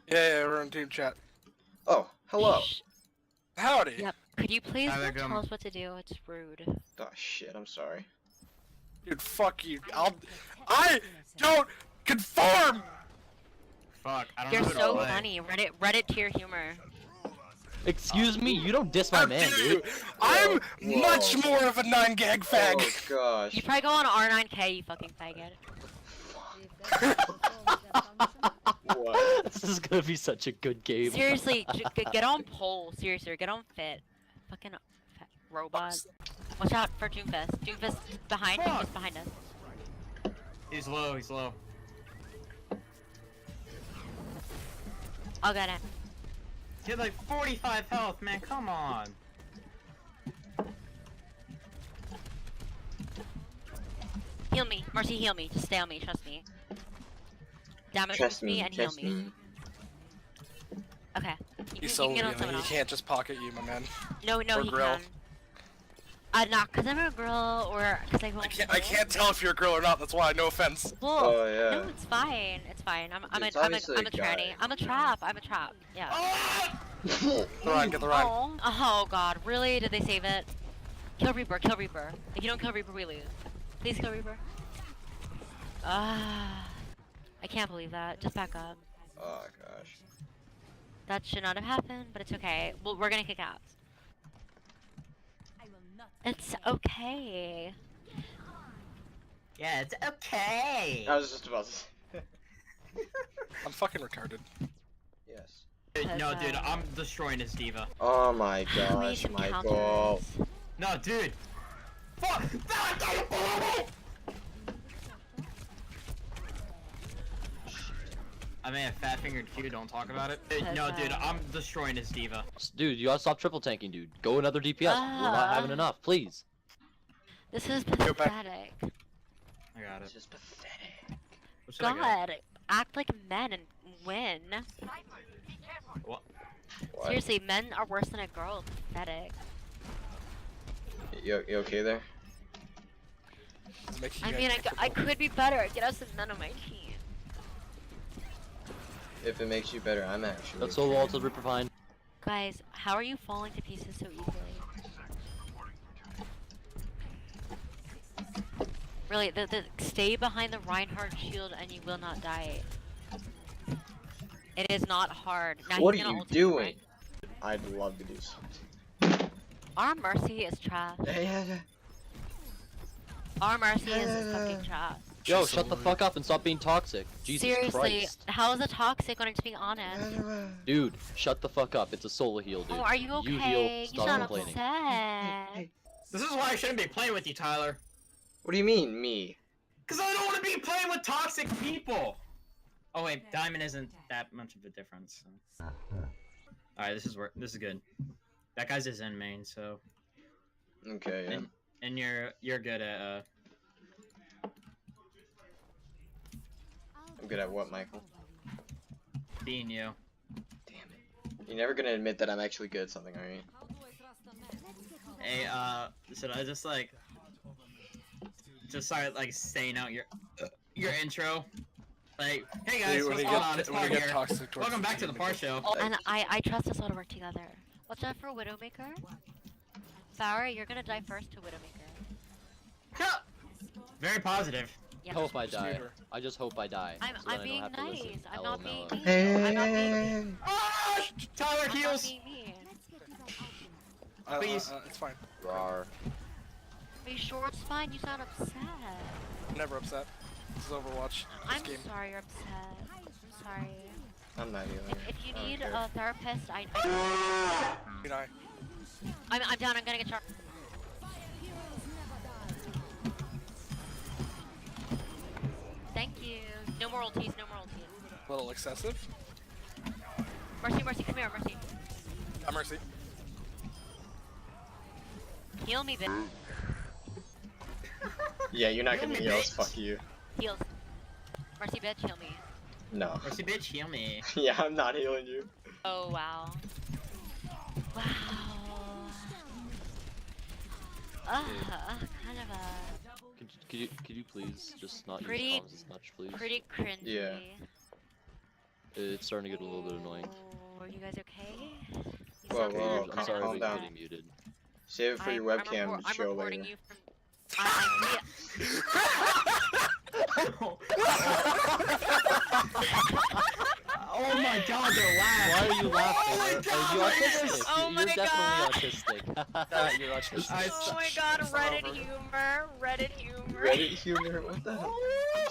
Yeah, we're in team chat. Oh, hello. Howdy. Yep. Could you please Hi there, not tell Gum. us what to do? It's rude. Oh shit, I'm sorry. Dude, fuck you. I don't conform! Fuck, I don't You're know who to so play. funny. Reddit tier humor. Excuse me, you don't diss my How man, dare dude. you? I'm Whoa. much more of a 9-gag fag. Oh gosh. You probably go on R9K, you fucking faggot. What? This is gonna be such a good game. Seriously, get on pole. Seriously, get on fit. Fucking fat robot. Watch out for Doomfist. Doomfist behind. Doomfist behind us. He's low, he's low. I'll get it. He had like 45 health, man, come on. Heal me. Mercy, heal me. Just stay on me. Trust me. Damage Trust me me, and heal trust me. me. Okay. You He's can so get on he someone else. can't just pocket you, my man. No, or he grill. can. Not because I'm a girl or because I won't. I can't tell if you're a girl or not, that's why, no offense. Well, Oh, yeah. no, it's fine. It's fine. I'm It's a obviously a tranny. guy. I'm a trap. Yeah. The Ryan, get the Ryan. Oh god, really? Did they save it? Kill Reaper, kill Reaper. If you don't kill Reaper, we lose. Please kill Reaper. Ah, I can't believe that. Just back up. Oh gosh. That should not have happened, but it's okay. Well, we're gonna kick out. It's okay. Yeah, it's okay. I was just about to say. I'm fucking retarded. Yes. No, dude, I'm destroying his D.Va. Oh my We need gosh, some Michael. counters. No, dude. Fuck! I mean, a fat-fingered Q, don't talk about it. No, dude, I'm destroying his D.Va. Dude, you gotta stop triple tanking, dude. Go another DPS. We're not having enough, please. This is Go back. pathetic. I got This it. is pathetic. What should I God, act like men and win. get? What? What? Seriously, men are worse than a girl. It's pathetic. You okay there? It's making I you mean, uncomfortable. I could be better. Get us none of my team. If it makes you better, I'm actually. That's so wall to Ripper fine. Guys, how are you falling to pieces so easily? Really, stay behind the Reinhardt shield and you will not die. It is not hard. Now What he's are gonna you ult you, doing? right? I'd love to do something. Our Mercy is trash. Our Mercy is fucking trash. Yo, shut the fuck up and stop being toxic. Jesus Seriously, Christ. how is it toxic when I'm just being honest? Dude, shut the fuck up. It's a solo heal, dude. Oh, are you You okay? heal, You stop sound complaining. upset. This is why I shouldn't be playing with you, Tyler. What do you mean, me? Because I don't want to be playing with toxic people! Oh wait, Diamond isn't that much of a difference. So. Alright, this is good. That guy's his end main, so... Okay, yeah. And you're good at, I'm good at what, Michael? being you. Damn it. You're never gonna admit that I'm actually good at something, are you? Hey, should I just start like saying out your intro? Like, hey guys, what's going on? It's Par here. Welcome back to the Par Show. And I trust us all to work together. Watch out for Widowmaker. Farah, you're gonna die first to Widowmaker. Very positive. I hope I die. I just hope I die. I'm so that I being don't have to listen. nice. I'm not being LML. mean. I'm not being mean. Ah! Tyler I'm not heals. being mean. Please. It's fine. Rawr. Are you sure it's fine? You sound upset. I'm never upset. This is Overwatch. I'm This game. sorry you're upset. I'm sorry. I'm not healing. If you I don't need care. a therapist, You know, I'm down. I'm gonna get charged. Thank you. No more ulties. No more ulties. a little excessive. Mercy, come here, Mercy. Mercy. Heal me, bitch. Yeah, you're not Heal gonna me, heal us, bitch. fuck you. Heals. Mercy, bitch, heal me. No. Mercy bitch, heal me. Yeah, I'm not healing you. Oh, wow. Wow. Kind of a Could you please just not Pretty- use comms as much, please? pretty cringy. Yeah. It's starting to get a little bit annoying. Oh, are you guys okay? You Whoa, sound whoa, really I'm sorry, calm but down. you're getting muted. Save it for your webcam I'm show reporting later. you from. I Oh my god, they're Why laughing. are you laughing? my Are God, you autistic? Oh You're my definitely autistic. You're autistic. Oh my god, Reddit over. humor, Reddit humor. Reddit humor? What the hell?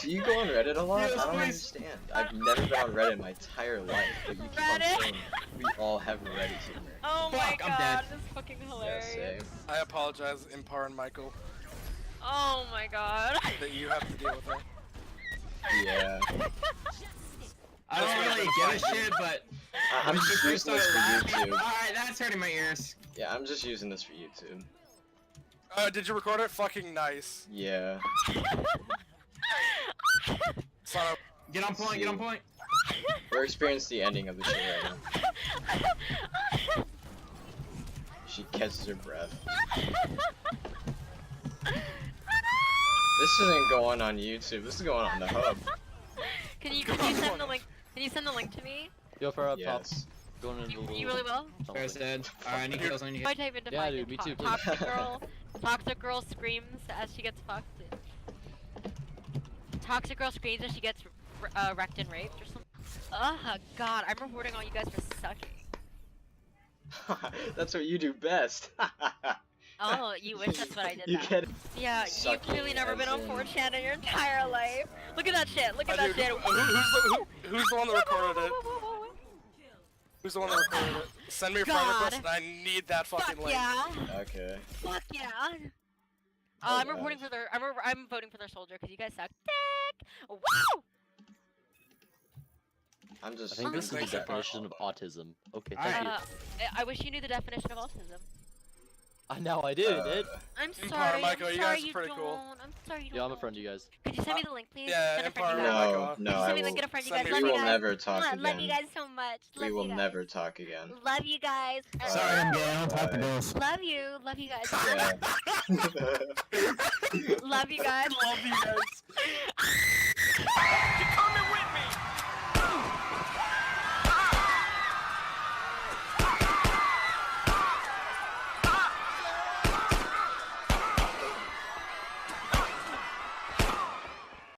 Do you go on Reddit a lot? Yes, I don't please. understand. I've never been on Reddit my entire life, but you keep on Reddit? saying we all have Reddit humor. Oh my Fuck, I'm dead. god, this is fucking Yeah, hilarious. same. I apologize, Impar and Michael, Oh my god. that you have to deal with it. Yeah. I don't really give a shit, but I'm when just you using first this started for laughing, YouTube. alright, that's hurting my ears. Yeah, I'm just using this for YouTube. Did you record it? Fucking nice. Yeah. Son of. Get on point, get on point. We're experiencing the ending of the show right now. She catches her breath. This isn't going on YouTube. This is going on the hub. Can you send the link? Can you send the link to me? Go for up top. Yes. Going into the little. You really will? tunnel There's thing. dead. Alright, I need kills, I need If I kills. type into Yeah, find dude, it, me too, please. Toxic girl screams as she gets fucked. Toxic girl screams as she gets wrecked and raped or something. Oh god, I'm reporting all you guys for sucking. That's what you do best. Oh, you wish that's what I did. You now. get Yeah, you've sucking clearly never been on as in- 4chan in your entire life. Look at that shit. Look at that Dude, shit. who's the one that recorded it? Who's the one that recorded it? Send me your friend God. request, and I need that fucking Fuck link. yeah. Okay. Fuck yeah. Oh, I'm reporting gosh. for their. I'm voting for their soldier because you guys suck dick. Wow. I'm just. I think this is the Thanks, Impar. definition of autism. Okay, thank Alright. you. I wish you knew the definition of autism. Now I do, dude. I'm Impar, sorry. Michael, I'm you sorry guys are you pretty don't. cool. I'm sorry you don't. Yeah, I'm a friend of you guys. Could you send me the link, please? Yeah, Send a friend, you Impar, guys. Michael. No, no, Could you I send me the will. link, get a friend, you Send guys. me Love We you will guys. never talk Mwah, Love you again. guys so much. Love We you will guys. never talk again. Love you guys. Sorry, I'm gay, I don't talk to Bye. girls. Love you. Love you guys. Yeah. Love you guys. Love you guys.